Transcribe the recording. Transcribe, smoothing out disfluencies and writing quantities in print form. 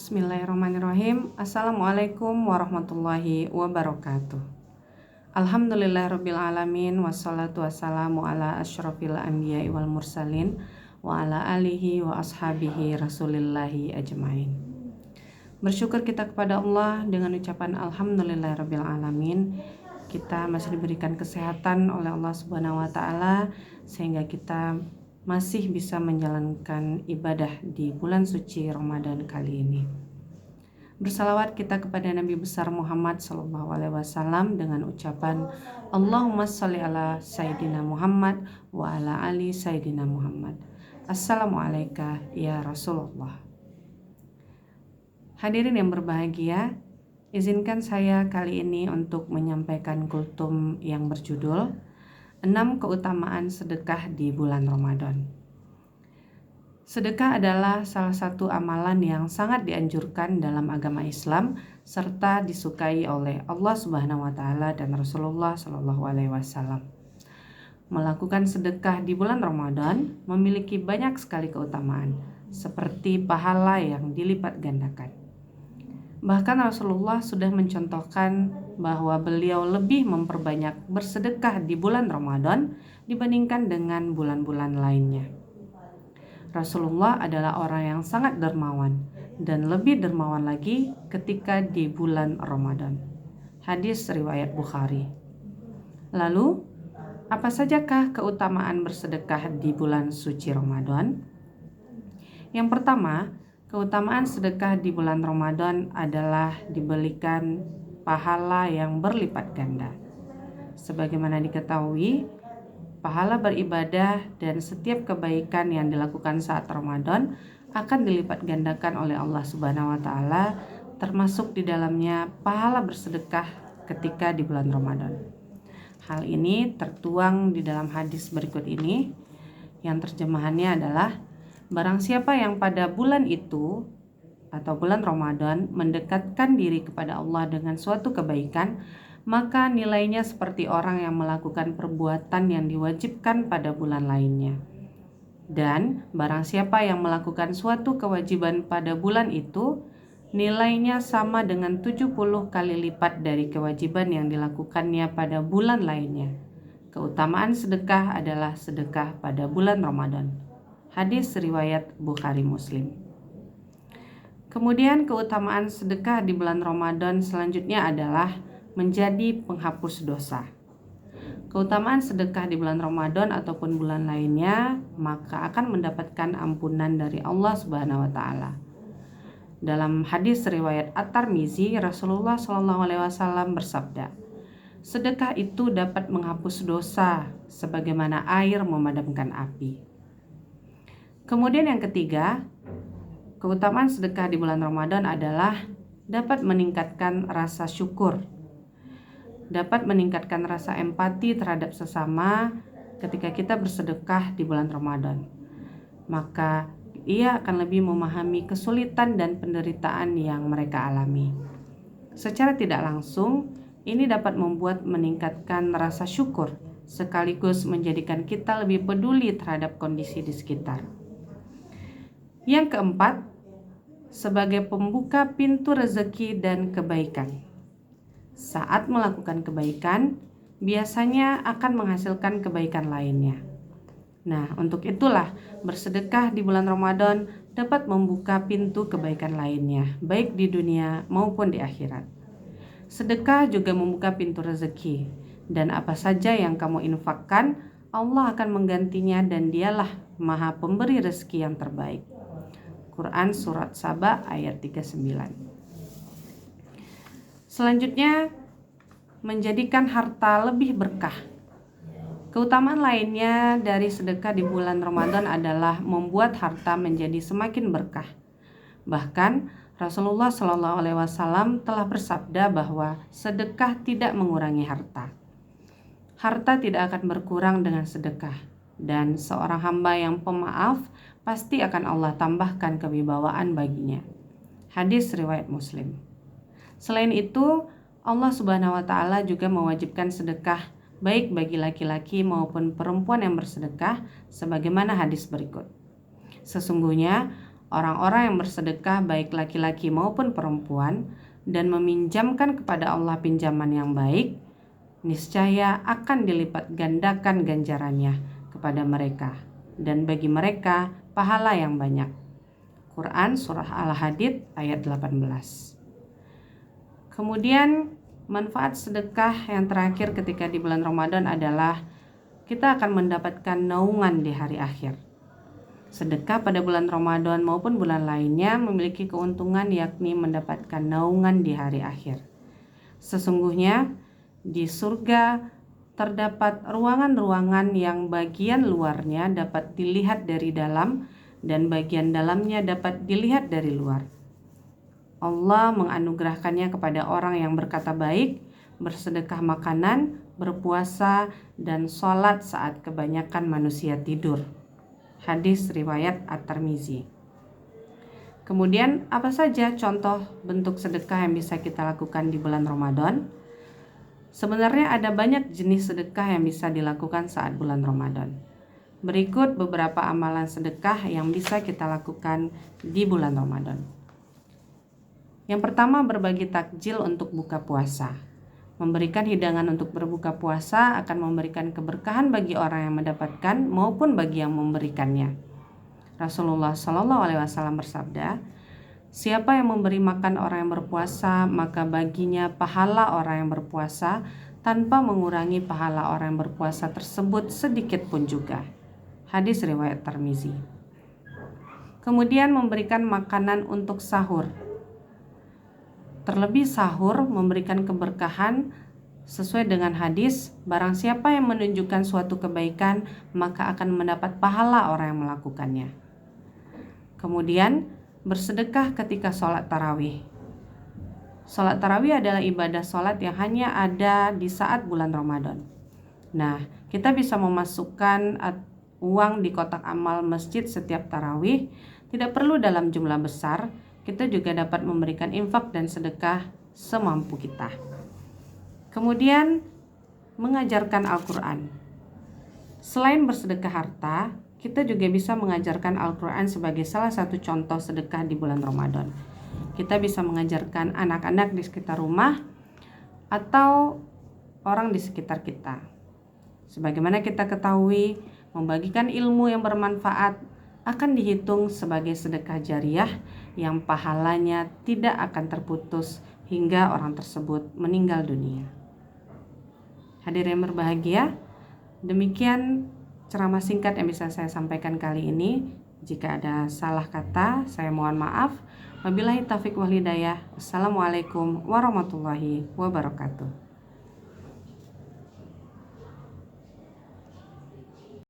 Bismillahirrahmanirrahim. Assalamualaikum warahmatullahi wabarakatuh. Alhamdulillahirrabbilalamin. Wassalatu wassalamu ala asyrafil anbiya'i wal mursalin wa ala alihi wa ashabihi rasulillahi ajmain. Bersyukur kita kepada Allah dengan ucapan Alhamdulillahirrabbilalamin. Kita masih diberikan kesehatan oleh Allah Subhanahu wa ta'ala sehingga kita masih bisa menjalankan ibadah di bulan suci Ramadan kali ini. Bersalawat kita kepada Nabi besar Muhammad SAW dengan ucapan Allahumma sholli ala Sayyidina Muhammad wa ala ali Sayyidina Muhammad. Assalamualaikum ya Rasulullah. Hadirin yang berbahagia, izinkan saya kali ini untuk menyampaikan kultum yang berjudul 6 keutamaan sedekah di bulan Ramadan. Sedekah adalah salah satu amalan yang sangat dianjurkan dalam agama Islam serta disukai oleh Allah Subhanahu wa taala dan Rasulullah Shallallahu alaihi wasallam. Melakukan sedekah di bulan Ramadan memiliki banyak sekali keutamaan, seperti pahala yang dilipat gandakan. Bahkan Rasulullah sudah mencontohkan bahwa beliau lebih memperbanyak bersedekah di bulan Ramadan dibandingkan dengan bulan-bulan lainnya. Rasulullah adalah orang yang sangat dermawan dan lebih dermawan lagi ketika di bulan Ramadan. Hadis riwayat Bukhari. Lalu, apa sajakah keutamaan bersedekah di bulan suci Ramadan? Yang pertama, keutamaan sedekah di bulan Ramadan adalah diberikan pahala yang berlipat ganda. Sebagaimana diketahui, pahala beribadah dan setiap kebaikan yang dilakukan saat Ramadan akan dilipat gandakan oleh Allah Subhanahu wa taala, termasuk di dalamnya pahala bersedekah ketika di bulan Ramadan. Hal ini tertuang di dalam hadis berikut ini yang terjemahannya adalah barang siapa yang pada bulan itu atau bulan Ramadan mendekatkan diri kepada Allah dengan suatu kebaikan, maka nilainya seperti orang yang melakukan perbuatan yang diwajibkan pada bulan lainnya. Dan barang siapa yang melakukan suatu kewajiban pada bulan itu, nilainya sama dengan 70 kali lipat dari kewajiban yang dilakukannya pada bulan lainnya. Keutamaan sedekah adalah sedekah pada bulan Ramadan. Hadis riwayat Bukhari Muslim. Kemudian keutamaan sedekah di bulan Ramadan selanjutnya adalah menjadi penghapus dosa. Keutamaan sedekah di bulan Ramadan ataupun bulan lainnya maka akan mendapatkan ampunan dari Allah Subhanahu wa taala. Dalam hadis riwayat At-Tirmizi, Rasulullah SAW bersabda, sedekah itu dapat menghapus dosa sebagaimana air memadamkan api. Kemudian yang ketiga, keutamaan sedekah di bulan Ramadan adalah dapat meningkatkan rasa syukur, dapat meningkatkan rasa empati terhadap sesama ketika kita bersedekah di bulan Ramadan. Maka ia akan lebih memahami kesulitan dan penderitaan yang mereka alami. Secara tidak langsung, ini dapat membuat meningkatkan rasa syukur, sekaligus menjadikan kita lebih peduli terhadap kondisi di sekitar. Yang keempat, sebagai pembuka pintu rezeki dan kebaikan. Saat melakukan kebaikan, biasanya akan menghasilkan kebaikan lainnya. Nah, untuk itulah bersedekah di bulan Ramadan dapat membuka pintu kebaikan lainnya, baik di dunia maupun di akhirat. Sedekah juga membuka pintu rezeki, dan apa saja yang kamu infakkan, Allah akan menggantinya dan dialah Maha Pemberi rezeki yang terbaik. Quran Surat Saba ayat 39. Selanjutnya, menjadikan harta lebih berkah. Keutamaan lainnya dari sedekah di bulan Ramadan adalah membuat harta menjadi semakin berkah. Bahkan Rasulullah SAW telah bersabda bahwa sedekah tidak mengurangi harta. Harta tidak akan berkurang dengan sedekah, dan seorang hamba yang pemaaf pasti akan Allah tambahkan kewibawaan baginya. Hadis riwayat Muslim. Selain itu, Allah Subhanahu wa taala juga mewajibkan sedekah baik bagi laki-laki maupun perempuan yang bersedekah sebagaimana hadis berikut. Sesungguhnya Orang-orang yang bersedekah baik laki-laki maupun perempuan dan meminjamkan kepada Allah pinjaman yang baik, niscaya akan dilipat gandakan ganjarannya kepada mereka dan bagi mereka pahala yang banyak. Quran Surah Al-Hadid ayat 18. Kemudian manfaat sedekah yang terakhir ketika di bulan Ramadan adalah kita akan mendapatkan naungan di hari akhir. Sedekah pada bulan Ramadan maupun bulan lainnya memiliki keuntungan, yakni mendapatkan naungan di hari akhir. Sesungguhnya di surga terdapat ruangan-ruangan yang bagian luarnya dapat dilihat dari dalam dan bagian dalamnya dapat dilihat dari luar. Allah menganugerahkannya kepada orang yang berkata baik, bersedekah makanan, berpuasa, dan sholat saat kebanyakan manusia tidur. Hadis riwayat At-Tirmizi. Kemudian apa saja contoh bentuk sedekah yang bisa kita lakukan di bulan Ramadan? Sebenarnya ada banyak jenis sedekah yang bisa dilakukan saat bulan Ramadan. Berikut beberapa amalan sedekah yang bisa kita lakukan di bulan Ramadan. Yang pertama, berbagi takjil untuk buka puasa. Memberikan hidangan untuk berbuka puasa akan memberikan keberkahan bagi orang yang mendapatkan maupun bagi yang memberikannya. Rasulullah SAW bersabda, siapa yang memberi makan orang yang berpuasa, maka baginya pahala orang yang berpuasa tanpa mengurangi pahala orang yang berpuasa tersebut sedikit pun juga. Hadis riwayat Tirmizi. Kemudian memberikan makanan untuk sahur. Terlebih sahur memberikan keberkahan sesuai dengan hadis, barang siapa yang menunjukkan suatu kebaikan maka akan mendapat pahala orang yang melakukannya. Kemudian bersedekah ketika sholat tarawih. Sholat tarawih adalah ibadah sholat yang hanya ada di saat bulan Ramadan. Nah, kita bisa memasukkan uang di kotak amal masjid setiap tarawih, tidak perlu dalam jumlah besar. Kita juga dapat memberikan infak dan sedekah semampu kita. Kemudian mengajarkan Al-Quran. Selain bersedekah harta, kita juga bisa mengajarkan Al-Quran sebagai salah satu contoh sedekah di bulan Ramadan. Kita bisa mengajarkan anak-anak di sekitar rumah atau orang di sekitar kita. Sebagaimana kita ketahui, membagikan ilmu yang bermanfaat akan dihitung sebagai sedekah jariah yang pahalanya tidak akan terputus hingga orang tersebut meninggal dunia. Hadirin berbahagia, demikian ceramah singkat yang bisa saya sampaikan kali ini. Jika ada salah kata, saya mohon maaf. Wabillahi taufiq wal hidayah. Assalamualaikum warahmatullahi wabarakatuh.